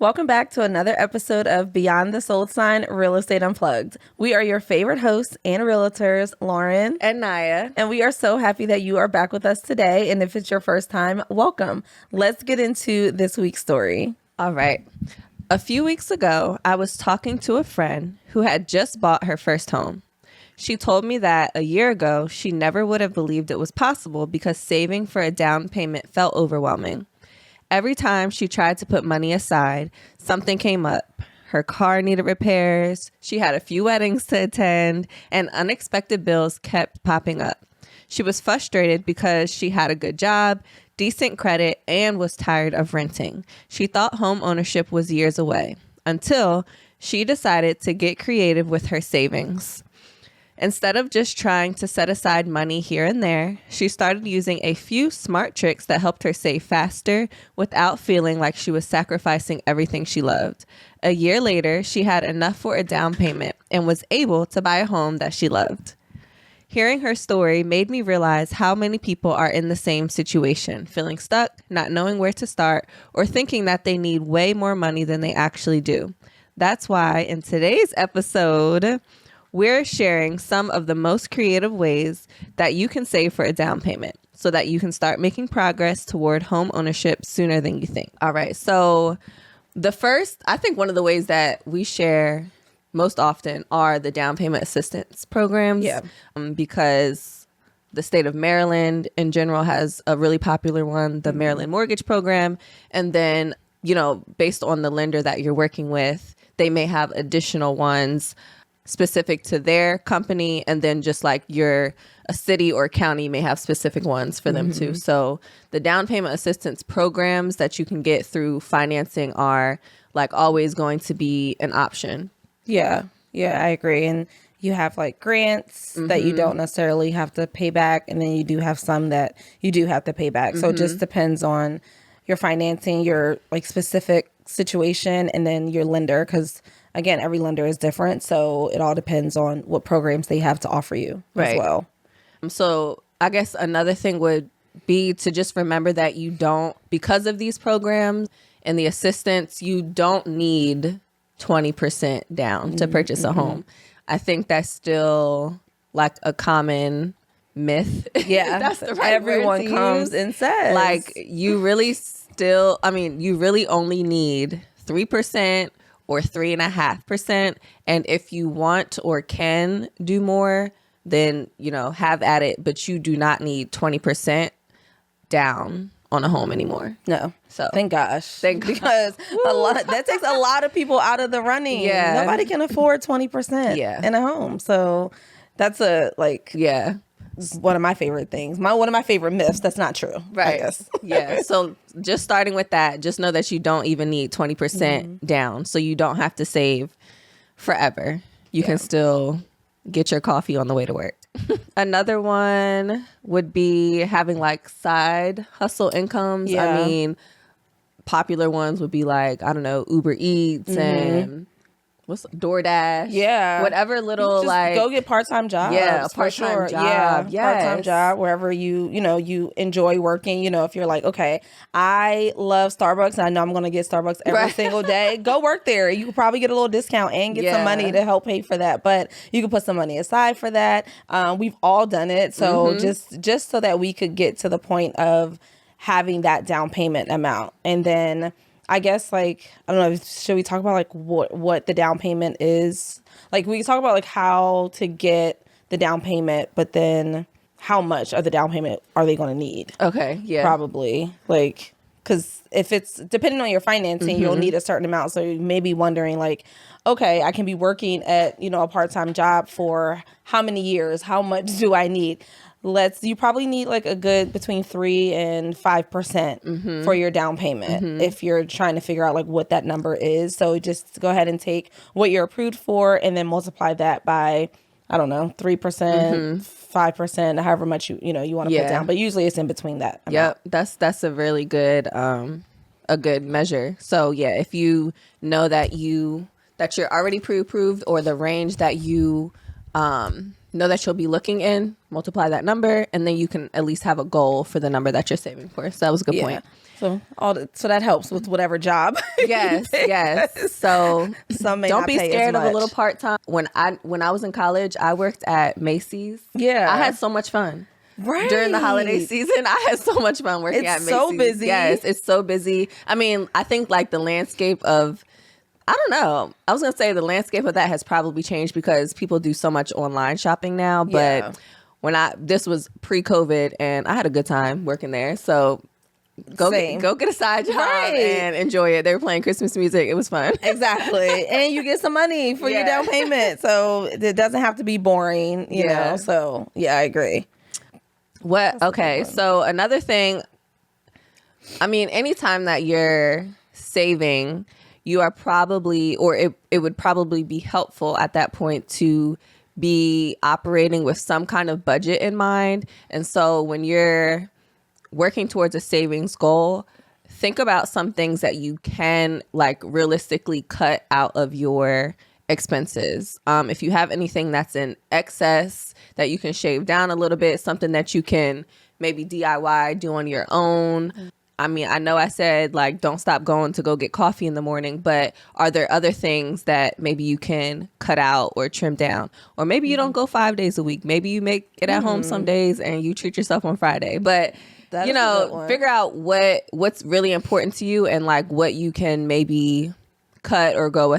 Welcome back to another episode of Beyond the Sold Sign Real Estate Unplugged. We are your favorite hosts and realtors, Lauren and Naya. And we are so happy that you are back with us today. And if it's your first time, welcome. Let's get into this week's story. All right. A few weeks ago, I was talking to a friend who had just bought her first home. She told me that a year ago, she never would have believed it was possible because saving for a down payment felt overwhelming. Every time she tried to put money aside, something came up. Her car needed repairs, she had a few weddings to attend, and unexpected bills kept popping up. She was frustrated because she had a good job, decent credit, and was tired of renting. She thought home ownership was years away until she decided to get creative with her savings. Instead of just trying to set aside money here and there, she started using a few smart tricks that helped her save faster without feeling like she was sacrificing everything she loved. A year later, she had enough for a down payment and was able to buy a home that she loved. Hearing her story made me realize how many people are in the same situation, feeling stuck, not knowing where to start, or thinking that they need way more money than they actually do. That's why in today's episode, we're sharing some of the most creative ways that you can save for a down payment so that you can start making progress toward home ownership sooner than you think. All right. So I think one of the ways that we share most often are the down payment assistance programs. Yeah. Because the state of Maryland in general has a really popular one, the Maryland Mortgage Program. And then, based on the lender that you're working with, they may have additional ones specific to their company, and then just like a city or county may have specific ones for them too. So the down payment assistance programs that you can get through financing are like always going to be an option. Yeah, I agree. And you have like grants that you don't necessarily have to pay back, and then you do have some that you do have to pay back. So it just depends on your financing, your like specific situation, and then your lender, because again, every lender is different. So it all depends on what programs they have to offer you as well. So I guess another thing would be to just remember that you don't, because of these programs and the assistance, you don't need 20% down to purchase a home. I think that's still like a common myth. Yeah, that's the right everyone word to comes use. and says like you really only need 3% or 3.5%. And if you want or can do more, then, have at it. But you do not need 20% down on a home anymore. No. So thank gosh. Because that takes a lot of people out of the running. Yeah. Nobody can afford 20% in a home. So that's one of my favorite things. One of my favorite myths. That's not true. Right. I guess. Yeah. So just starting with that, just know that you don't even need 20% down. So you don't have to save forever. You can still get your coffee on the way to work. Another one would be having like side hustle incomes. Yeah. I mean, popular ones would be like, I don't know, Uber Eats and what's DoorDash. Yeah. Whatever little Just like go get part-time jobs. Yeah, a part-time job. Yeah. Part-time job wherever you enjoy working. If you're like, okay, I love Starbucks and I know I'm going to get Starbucks every single day. Go work there. You could probably get a little discount and get some money to help pay for that. But you can put some money aside for that. We've all done it. So just so that we could get to the point of having that down payment amount. And then I guess like, I don't know, should we talk about like what the down payment is? Like we can talk about like how to get the down payment, but then how much of the down payment are they going to need? Okay. Yeah. Probably like, because if it's depending on your financing, you'll need a certain amount. So you may be wondering like, okay, I can be working at, a part-time job for how many years? How much do I need? You probably need like a good between 3 and 5% for your down payment if you're trying to figure out like what that number is. So just go ahead and take what you're approved for and then multiply that by, I don't know, 3%, 5%, however much you want to put down. But usually it's in between that amount. Yep, that's a really good a good measure. So yeah, if you know that you're already pre-approved or the range that you know that you'll be looking in, multiply that number, and then you can at least have a goal for the number that you're saving for. So that was a good point. So so that helps with whatever job. Yes, yes. So Some may don't not be pay as scared of a much. little part time. When I was in college, I worked at Macy's. Yeah. I had so much fun. Right. During the holiday season, I had so much fun working at It's Macy's. so busy. Yes, it's so busy. I mean, I think like the landscape of, I don't know. I was going to say the landscape of that has probably changed because people do so much online shopping now. But this was pre-COVID and I had a good time working there. So go get a side job and enjoy it. They were playing Christmas music. It was fun. Exactly. And you get some money for your down payment. So it doesn't have to be boring, you know. So yeah, I agree. Okay. So another thing, I mean, anytime that you're saving, you are probably, or it would probably be helpful at that point to be operating with some kind of budget in mind. And so when you're working towards a savings goal, think about some things that you can like realistically cut out of your expenses. If you have anything that's in excess that you can shave down a little bit, something that you can maybe DIY, do on your own. I mean, I know I said like don't stop going to go get coffee in the morning, but are there other things that maybe you can cut out or trim down? Or maybe you don't go 5 days a week. Maybe you make it at home some days and you treat yourself on Friday. But you know, figure out what's really important to you and like what you can maybe cut or go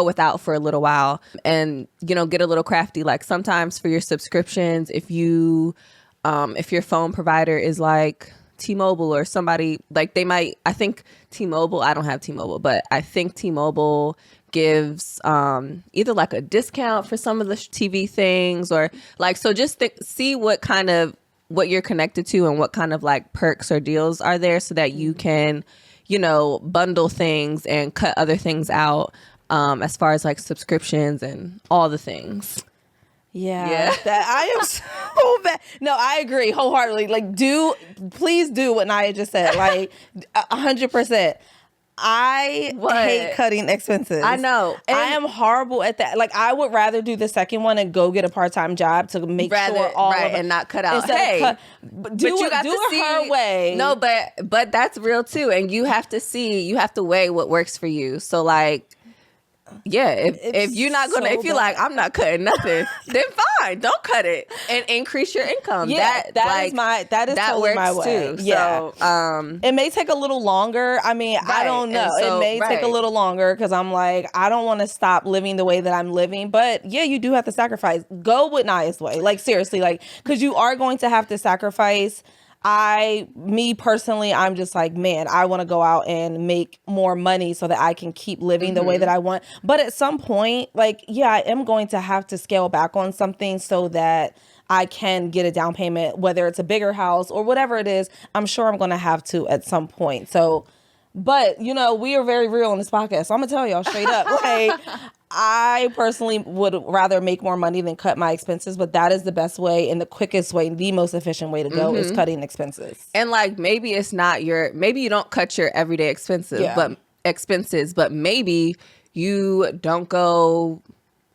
without for a little while, and you know, get a little crafty. Like sometimes for your subscriptions, if your phone provider is like T-Mobile or somebody, like they might, I think T-Mobile, I don't have T-Mobile, but I think T-Mobile gives either like a discount for some of the TV things, or like, so just see what you're connected to and what kind of like perks or deals are there so that you can, you know, bundle things and cut other things out, as far as like subscriptions and all the things. Yeah. That I am so bad. No, I agree wholeheartedly. Like, please do what Naya just said. Like, 100%. I hate cutting expenses. I know. And I am horrible at that. Like, I would rather do the second one and go get a part-time job to make sure all of it, and not cut out. Do it her way. No, but that's real too. And you have to weigh what works for you. So like, yeah, if you're not gonna, if you're like, I'm not cutting nothing, then fine, don't cut it and increase your income. Yeah, that is totally my way. Too. Yeah. So, it may take a little longer. I mean, I don't know. So, it may take a little longer because I'm like, I don't want to stop living the way that I'm living. But yeah, you do have to sacrifice. Go with Naya's way. Like seriously, like because you are going to have to sacrifice. Me personally, I'm just like, man, I want to go out and make more money so that I can keep living the way that I want. But at some point, like, yeah, I am going to have to scale back on something so that I can get a down payment, whether it's a bigger house or whatever it is. I'm sure I'm going to have to at some point. So, but you know, we are very real on this podcast. So I'm gonna tell y'all straight up, like, I personally would rather make more money than cut my expenses, but that is the best way and the quickest way, the most efficient way to go is cutting expenses. And like, maybe maybe you don't cut your everyday expenses, but maybe you don't go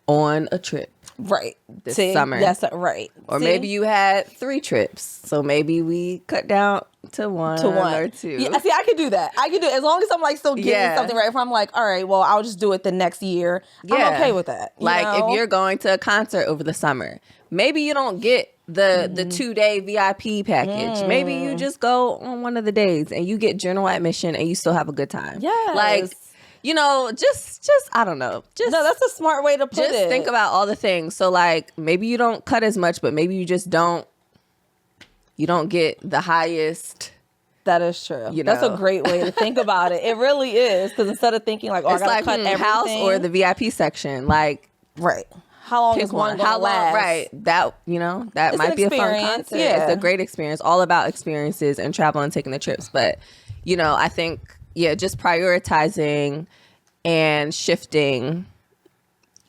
on a trip. Right. This summer. That's right. Or maybe you had 3 trips. So maybe we cut down to one or 2. Yeah, see, I could do that. As long as I'm like still getting something right. If I'm like, all right, well, I'll just do it the next year. I'm okay with that. Like if you're going to a concert over the summer, maybe you don't get the 2-day VIP package. Maybe you just go on one of the days and you get general admission and you still have a good time. Yes. Like, you know, just I don't know. No, that's a smart way to put it. Just think about all the things. So like maybe you don't cut as much, but maybe you just don't get the highest. That is true. That's a great way to think about it. It really is, because instead of thinking like, oh, I gotta cut everything. House or the VIP section, like right. How long is one gonna last? Right. That that might be a fun concert. Yeah. It's a great experience. All about experiences and travel and taking the trips. But I think just prioritizing and shifting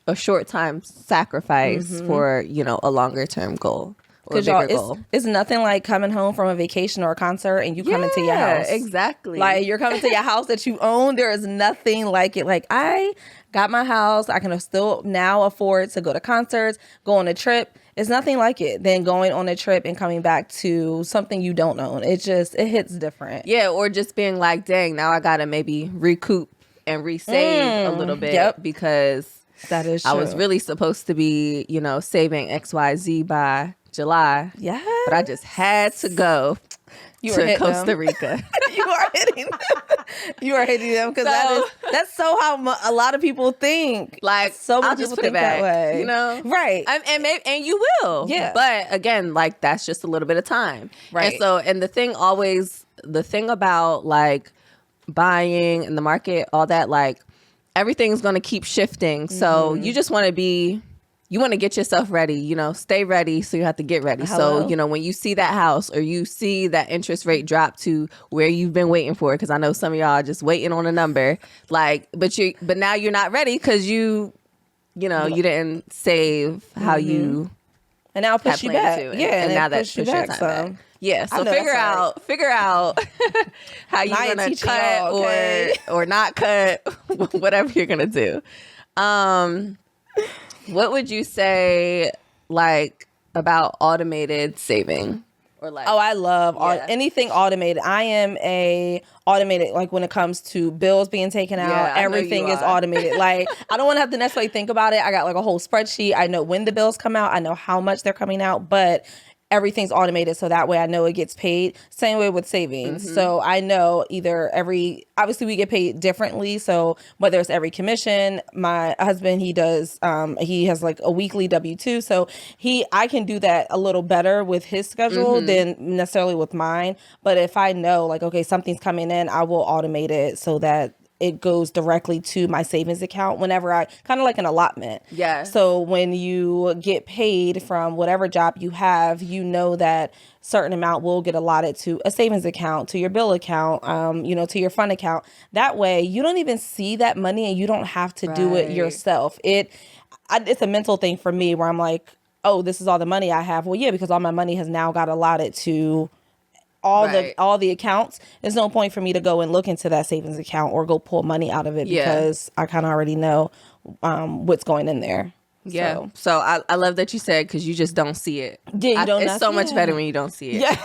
a short time sacrifice for a longer term goal. or bigger goal. It's nothing like coming home from a vacation or a concert and you come into your house. Exactly. Like you're coming to your house that you own. There is nothing like it. Like I got my house. I can still now afford to go to concerts, go on a trip. It's nothing like it than going on a trip and coming back to something you don't own. It hits different. Yeah, or just being like, dang, now I gotta maybe recoup and resave a little bit because that is true. I was really supposed to be, saving XYZ by July. Yeah. But I just had to go to Costa Rica. You are hitting them. You are hitting them because that's so how a lot of people think. Like, so many I'll just people put think it back, that way. Right. And you will. Yeah. But again, like that's just a little bit of time. Right. And the thing about like buying in the market, all that, like everything's going to keep shifting. So you just want to get yourself ready, stay ready. So you have to get ready. Hello. So, when you see that house or you see that interest rate drop to where you've been waiting for it, because I know some of y'all are just waiting on a number, like, but now you're not ready because you didn't save how you. And now push you back. And now that push your time back. Yeah, so figure out how you're gonna cut or not cut, whatever you're gonna do. What would you say like about automated saving? Or like, I love anything automated. I am a automated, like when it comes to bills being taken out, everything is automated. Like I don't want to have to necessarily think about it. I got like a whole spreadsheet. I know when the bills come out. I know how much they're coming out, but everything's automated, so that way I know it gets paid. Same way with savings. So I know obviously we get paid differently. So whether it's every commission, my husband, he has like a weekly W-2. So I can do that a little better with his schedule than necessarily with mine. But if I know like, okay, something's coming in, I will automate it so that it goes directly to my savings account whenever I kind of like an allotment. Yeah. So when you get paid from whatever job you have, you know that certain amount will get allotted to a savings account, to your bill account, to your fund account. That way you don't even see that money and you don't have to do it yourself. It's a mental thing for me where I'm like, oh, this is all the money I have. Well, yeah, because all my money has now got allotted to all the accounts. There's no point for me to go and look into that savings account or go pull money out of it because I kind of already know what's going in there. Yeah. So I love that you said because you just don't see it. Yeah, you don't. It's so much better when you don't see it. Yeah.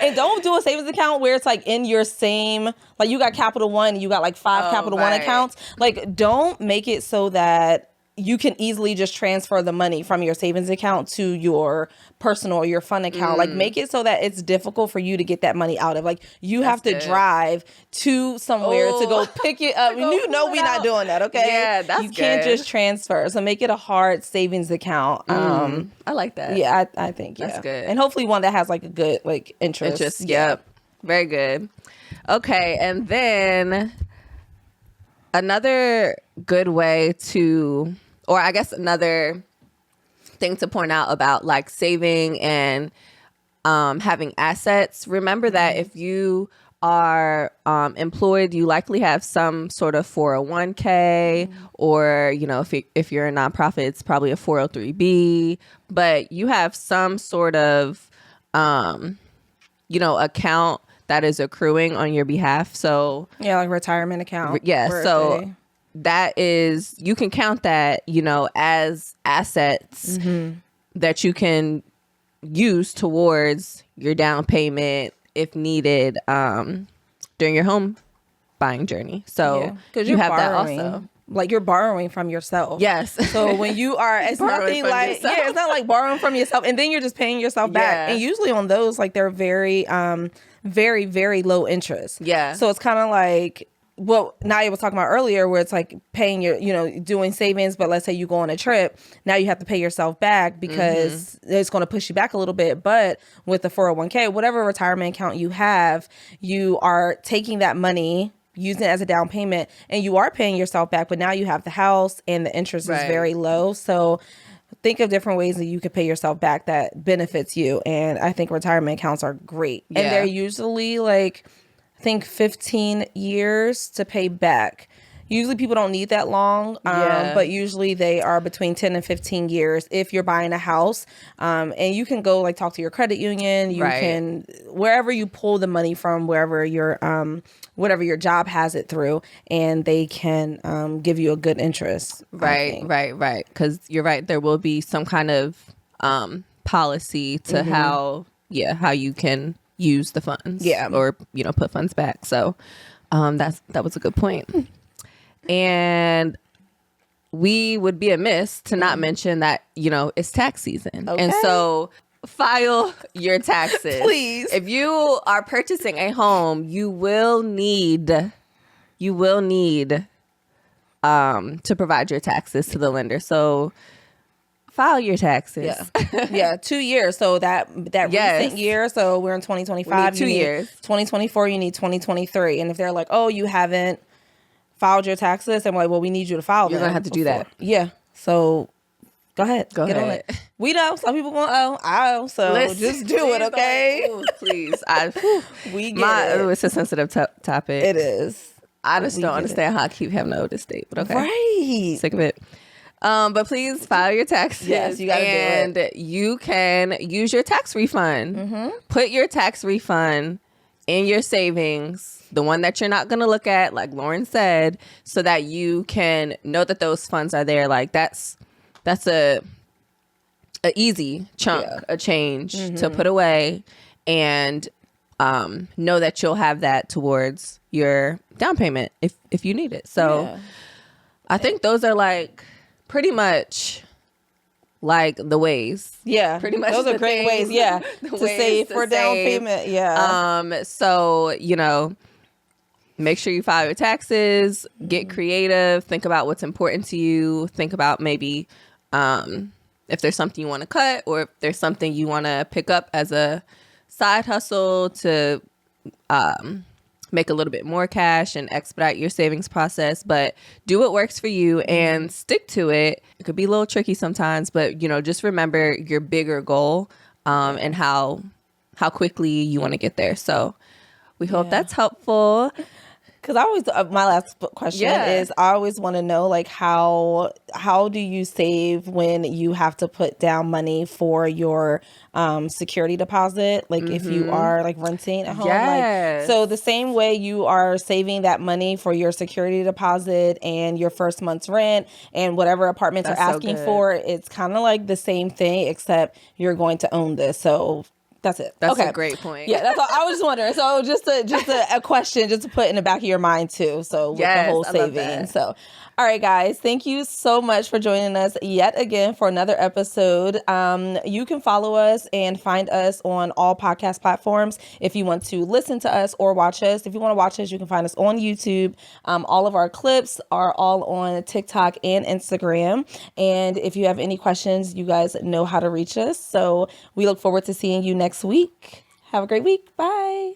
And don't do a savings account where it's like in your same, like you got Capital One, you got like 5 Capital One accounts. Like don't make it so that you can easily just transfer the money from your savings account to your personal or your fund account. Like make it so that it's difficult for you to get that money out of. Like you have to drive to somewhere to go pick it up. We're not doing that, okay? Yeah, that's You can't just transfer. So make it a hard savings account. I like that. Yeah, I think that's good. And hopefully one that has like a good like interest. Yep. Very good. Okay, and then another good way to, or I guess another thing to point out about like saving and having assets. Remember that if you are employed, you likely have some sort of 401k or, if you're a nonprofit, it's probably a 403b, but you have some sort of, account that is accruing on your behalf. So yeah, like retirement account. Yeah. So that is, you can count that, as assets that you can use towards your down payment if needed during your home buying journey. So because you you're have borrowing, that also. Like you're borrowing from yourself. Yes. So when you are, it's nothing like, it's not like borrowing from yourself and then you're just paying yourself back. And usually on those, like they're very, very, very low interest. Yeah. So it's kind of like what Naya was talking about earlier, where it's like paying your, doing savings, but let's say you go on a trip, now you have to pay yourself back because it's going to push you back a little bit. But with the 401k, whatever retirement account you have, you are taking that money, using it as a down payment, and you are paying yourself back, but now you have the house and the interest is very low. So think of different ways that you could pay yourself back that benefits you. And I think retirement accounts are great. And they're usually like, I think 15 years to pay back. Usually people don't need that long, but usually they are between 10 and 15 years if you're buying a house. And you can go like talk to your credit union. You can, wherever you pull the money from, wherever your whatever your job has it through, and they can give you a good interest. Right. Because you're right. There will be some kind of policy to how you can use the funds, or put funds back. So that was a good point. And we would be amiss to not mention that it's tax season, and so file your taxes, please. If you are purchasing a home, you will need to provide your taxes to the lender. So file your taxes. Yeah, 2 years. So that recent year. So we're in 2025. 2 years. 2024. You need 2023. And if they're like, oh, you haven't filed your taxes, I'm like, well, we need you to file. You're gonna have to do that. Yeah. So go ahead. Get on it. We know some people going, I owe. So just do it, okay? Please. We get it. It's a sensitive topic. It is. I just don't understand how I keep having to owe this date, but okay. Right. Sick of it. But please file your taxes. Yes, you gotta do it. And you can use your tax refund. Put your tax refund in your savings, the one that you're not going to look at, like Lauren said, so that you can know that those funds are there. Like that's a easy chunk, a change to put away, and know that you'll have that towards your down payment if you need it. So I think those are like pretty much like the ways. Yeah. Pretty much those are great ways, to save for down payment. Yeah. So, make sure you file your taxes, get creative, think about what's important to you, think about maybe if there's something you want to cut, or if there's something you want to pick up as a side hustle to make a little bit more cash and expedite your savings process. But do what works for you and stick to it. It could be a little tricky sometimes, but just remember your bigger goal and how quickly you want to get there. So we hope that's helpful. Because I always, my last question is, I always want to know, like, how do you save when you have to put down money for your security deposit? Like, if you are like renting at home, like, so the same way you are saving that money for your security deposit and your first month's rent and whatever apartments are asking for, it's kind of like the same thing, except you're going to own this. So that's it. That's a great point. Yeah, that's all. I was just wondering. So just a question just to put in the back of your mind too. So with the whole saving. So all right, guys, thank you so much for joining us yet again for another episode. You can follow us and find us on all podcast platforms if you want to listen to us or watch us. If you want to watch us, you can find us on YouTube. All of our clips are all on TikTok and Instagram. And if you have any questions, you guys know how to reach us. So we look forward to seeing you next week. Have a great week. Bye.